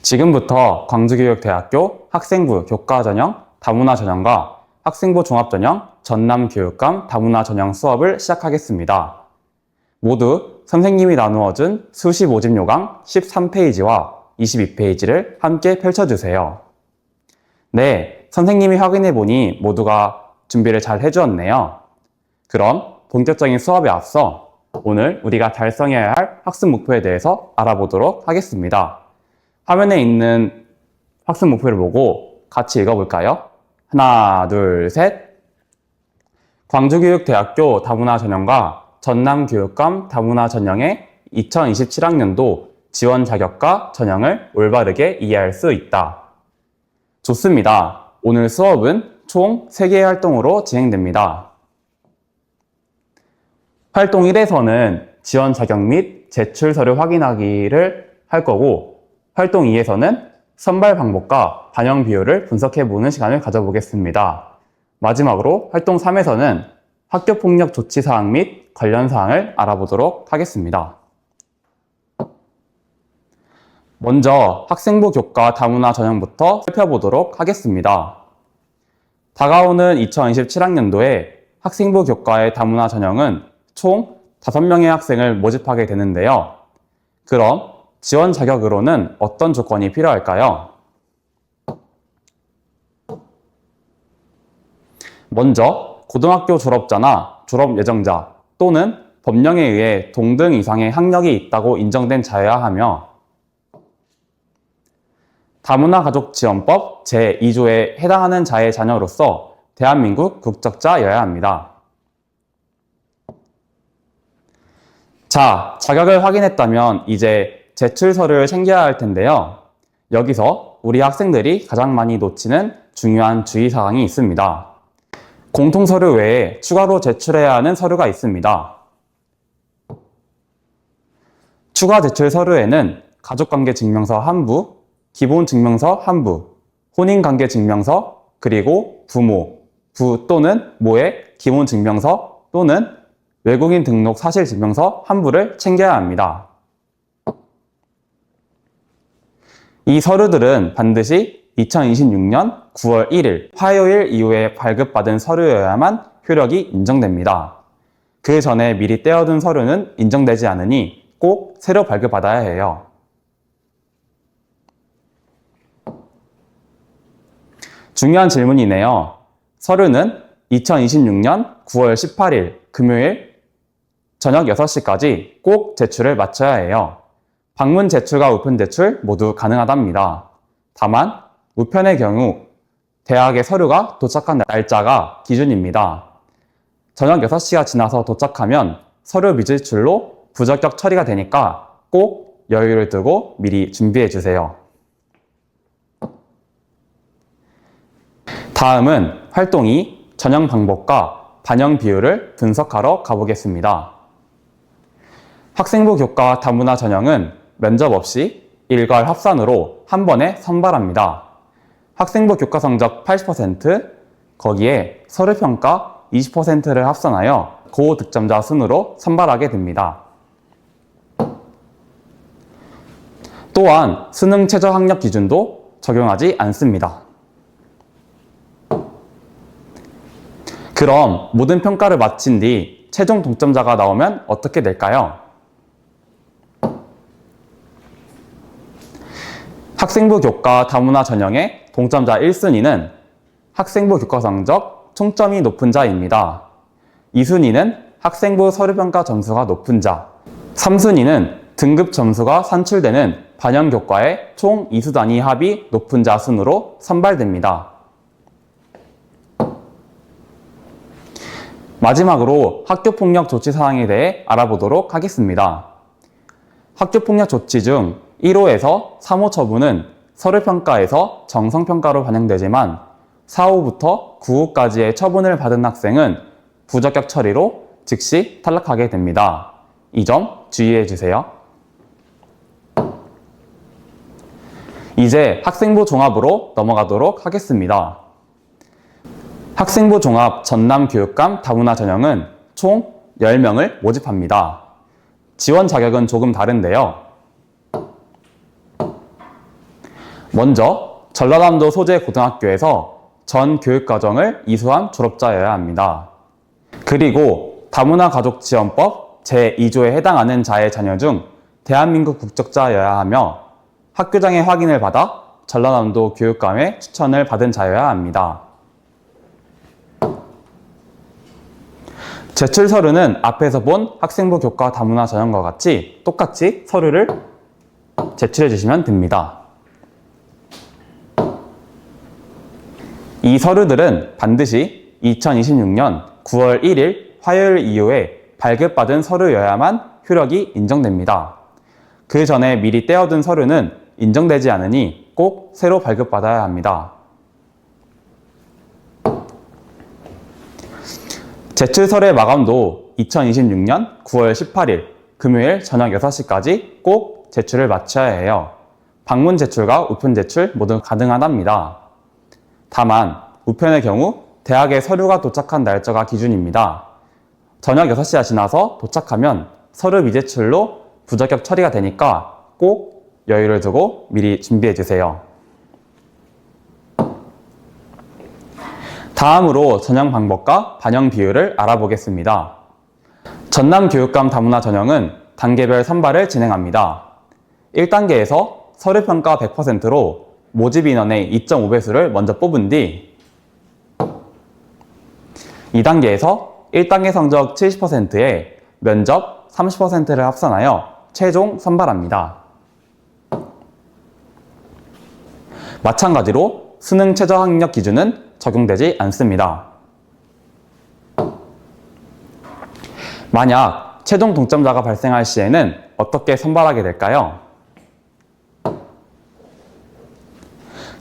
지금부터 광주교육대학교 학생부 교과전형 다문화 전형과 학생부 종합전형 전남교육감 다문화 전형 수업을 시작하겠습니다. 모두 선생님이 나누어준 수시 모집 요강 13페이지와 22페이지를 함께 펼쳐주세요. 네, 선생님이 확인해보니 모두가 준비를 잘 해주었네요. 그럼 본격적인 수업에 앞서 오늘 우리가 달성해야 할 학습 목표에 대해서 알아보도록 하겠습니다. 화면에 있는 학습 목표를 보고 같이 읽어볼까요? 하나, 둘, 셋. 광주교육대학교 다문화 전형과 전남교육감 다문화 전형의 2027학년도 지원 자격과 전형을 올바르게 이해할 수 있다. 좋습니다. 오늘 수업은 총 3개의 활동으로 진행됩니다. 활동 1에서는 지원 자격 및 제출 서류 확인하기를 할 거고, 활동 2에서는 선발 방법과 반영 비율을 분석해보는 시간을 가져보겠습니다. 마지막으로 활동 3에서는 학교폭력 조치 사항 및 관련 사항을 알아보도록 하겠습니다. 먼저 학생부 교과 다문화 전형부터 살펴보도록 하겠습니다. 다가오는 2027학년도에 학생부 교과의 다문화 전형은 총 5명의 학생을 모집하게 되는데요. 그럼 지원 자격으로는 어떤 조건이 필요할까요? 먼저 고등학교 졸업자나 졸업 예정자 또는 법령에 의해 동등 이상의 학력이 있다고 인정된 자여야 하며, 다문화 가족 지원법 제2조에 해당하는 자의 자녀로서 대한민국 국적자여야 합니다. 자, 자격을 확인했다면 이제 제출 서류를 챙겨야 할 텐데요. 여기서 우리 학생들이 가장 많이 놓치는 중요한 주의사항이 있습니다. 공통서류 외에 추가로 제출해야 하는 서류가 있습니다. 추가 제출 서류에는 가족관계증명서 한 부, 기본증명서 한 부, 혼인관계증명서, 그리고 부모, 부 또는 모의 기본증명서 또는 외국인 등록 사실증명서 한 부를 챙겨야 합니다. 이 서류들은 반드시 2026년 9월 1일 화요일 이후에 발급받은 서류여야만 효력이 인정됩니다. 그 전에 미리 떼어둔 서류는 인정되지 않으니 꼭 새로 발급받아야 해요. 중요한 질문이네요. 서류는 2026년 9월 18일 금요일 저녁 6시까지 꼭 제출을 마쳐야 해요. 방문 제출과 우편 제출 모두 가능하답니다. 다만 우편의 경우 대학의 서류가 도착한 날짜가 기준입니다. 저녁 6시가 지나서 도착하면 서류 미제출로 부적격 처리가 되니까 꼭 여유를 두고 미리 준비해 주세요. 다음은 활동 2 전형 방법과 반영 비율을 분석하러 가보겠습니다. 학생부 교과 다문화 전형은 면접 없이 일괄 합산으로 한 번에 선발합니다. 학생부 교과 성적 80%, 거기에 서류평가 20%를 합산하여 고득점자 순으로 선발하게 됩니다. 또한 수능 최저 학력 기준도 적용하지 않습니다. 그럼 모든 평가를 마친 뒤 최종 동점자가 나오면 어떻게 될까요? 학생부 교과 다문화 전형의 동점자 1순위는 학생부 교과 성적 총점이 높은 자입니다. 2순위는 학생부 서류평가 점수가 높은 자, 3순위는 등급 점수가 산출되는 반영 교과의 총 이수 단위 합이 높은 자 순으로 선발됩니다. 마지막으로 학교폭력 조치 사항에 대해 알아보도록 하겠습니다. 학교폭력 조치 중 1호에서 3호 처분은 서류평가에서 정성평가로 반영되지만 4호부터 9호까지의 처분을 받은 학생은 부적격 처리로 즉시 탈락하게 됩니다. 이 점 주의해 주세요. 이제 학생부 종합으로 넘어가도록 하겠습니다. 학생부 종합 전남교육감 다문화 전형은 총 10명을 모집합니다. 지원 자격은 조금 다른데요. 먼저 전라남도 소재고등학교에서 전 교육과정을 이수한 졸업자여야 합니다. 그리고 다문화가족지원법 제2조에 해당하는 자의 자녀 중 대한민국 국적자여야 하며 학교장의 확인을 받아 전라남도 교육감의 추천을 받은 자여야 합니다. 제출 서류는 앞에서 본 학생부 교과 다문화 전형과 같이 똑같이 서류를 제출해 주시면 됩니다. 이 서류들은 반드시 2026년 9월 1일 화요일 이후에 발급받은 서류여야만 효력이 인정됩니다. 그 전에 미리 떼어둔 서류는 인정되지 않으니 꼭 새로 발급받아야 합니다. 제출 서류의 마감도 2026년 9월 18일 금요일 저녁 6시까지 꼭 제출을 마쳐야 해요. 방문 제출과 우편 제출 모두 가능하답니다. 다만 우편의 경우 대학에 서류가 도착한 날짜가 기준입니다. 저녁 6시가 지나서 도착하면 서류 미제출로 부적격 처리가 되니까 꼭 여유를 두고 미리 준비해 주세요. 다음으로 전형 방법과 반영 비율을 알아보겠습니다. 전남교육감 다문화 전형은 단계별 선발을 진행합니다. 1단계에서 서류평가 100%로 모집 인원의 2.5배수를 먼저 뽑은 뒤 2단계에서 1단계 성적 70%에 면접 30%를 합산하여 최종 선발합니다. 마찬가지로 수능 최저 학력 기준은 적용되지 않습니다. 만약 최종 동점자가 발생할 시에는 어떻게 선발하게 될까요?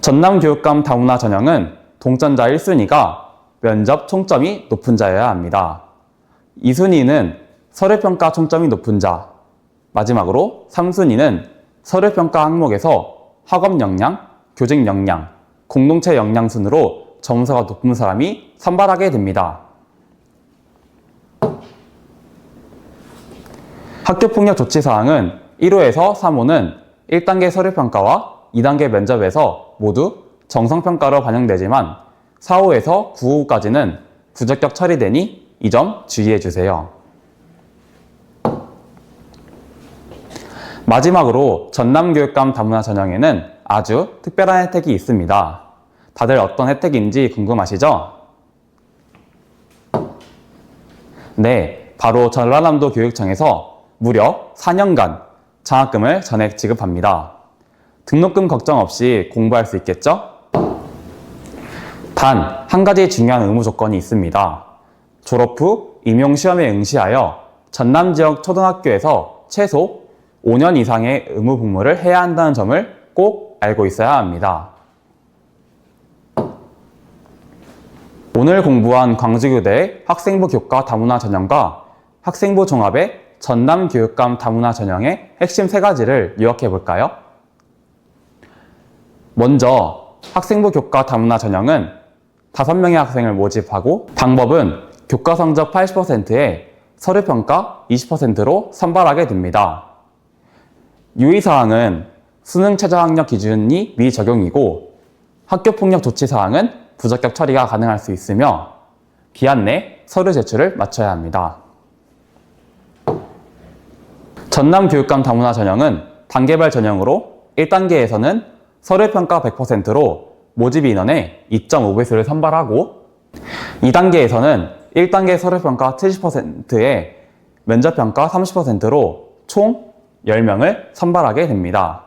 전남교육감 다문화 전형은 동점자 1순위가 면접 총점이 높은 자여야 합니다. 2순위는 서류평가 총점이 높은 자, 마지막으로 3순위는 서류평가 항목에서 학업 역량, 교직 역량, 공동체 역량 순으로 점수가 높은 사람이 선발하게 됩니다. 학교폭력 조치사항은 1호에서 3호는 1단계 서류평가와 2단계 면접에서 모두 정성평가로 반영되지만 4호에서 9호까지는 부적격 처리되니 이 점 주의해 주세요. 마지막으로 전남교육감 다문화 전형에는 아주 특별한 혜택이 있습니다. 다들 어떤 혜택인지 궁금하시죠? 네, 바로 전라남도 교육청에서 무려 4년간 장학금을 전액 지급합니다. 등록금 걱정 없이 공부할 수 있겠죠? 단, 한 가지 중요한 의무 조건이 있습니다. 졸업 후 임용시험에 응시하여 전남 지역 초등학교에서 최소 5년 이상의 의무 복무를 해야 한다는 점을 꼭 알고 있어야 합니다. 오늘 공부한 광주교대의 학생부 교과 다문화 전형과 학생부 종합의 전남교육감 다문화 전형의 핵심 3가지를 요약해 볼까요? 먼저 학생부 교과 다문화 전형은 5명의 학생을 모집하고 방법은 교과 성적 80%에 서류평가 20%로 선발하게 됩니다. 유의사항은 수능 최저 학력 기준이 미적용이고 학교폭력 조치사항은 부적격 처리가 가능할 수 있으며 기한 내 서류 제출을 마쳐야 합니다. 전남교육감 다문화 전형은 단계별 전형으로 1단계에서는 서류평가 100%로 모집 인원의 2.5배수를 선발하고 2단계에서는 1단계 서류평가 70%에 면접평가 30%로 총 10명을 선발하게 됩니다.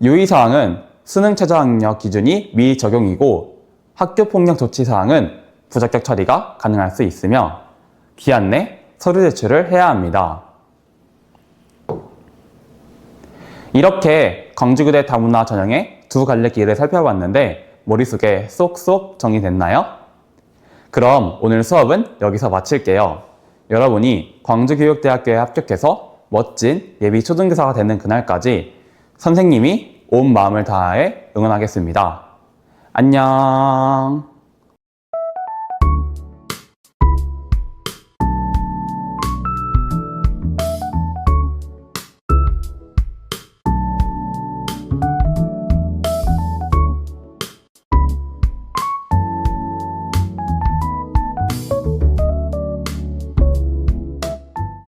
유의사항은 수능 최저 학력 기준이 미적용이고 학교폭력 조치사항은 부적격 처리가 가능할 수 있으며 기한 내 서류 제출을 해야 합니다. 이렇게 광주교대 다문화 전형의 두 갈래 길을 살펴봤는데 머릿속에 쏙쏙 정리됐나요? 그럼 오늘 수업은 여기서 마칠게요. 여러분이 광주교육대학교에 합격해서 멋진 예비 초등교사가 되는 그날까지 선생님이 온 마음을 다해 응원하겠습니다. 안녕.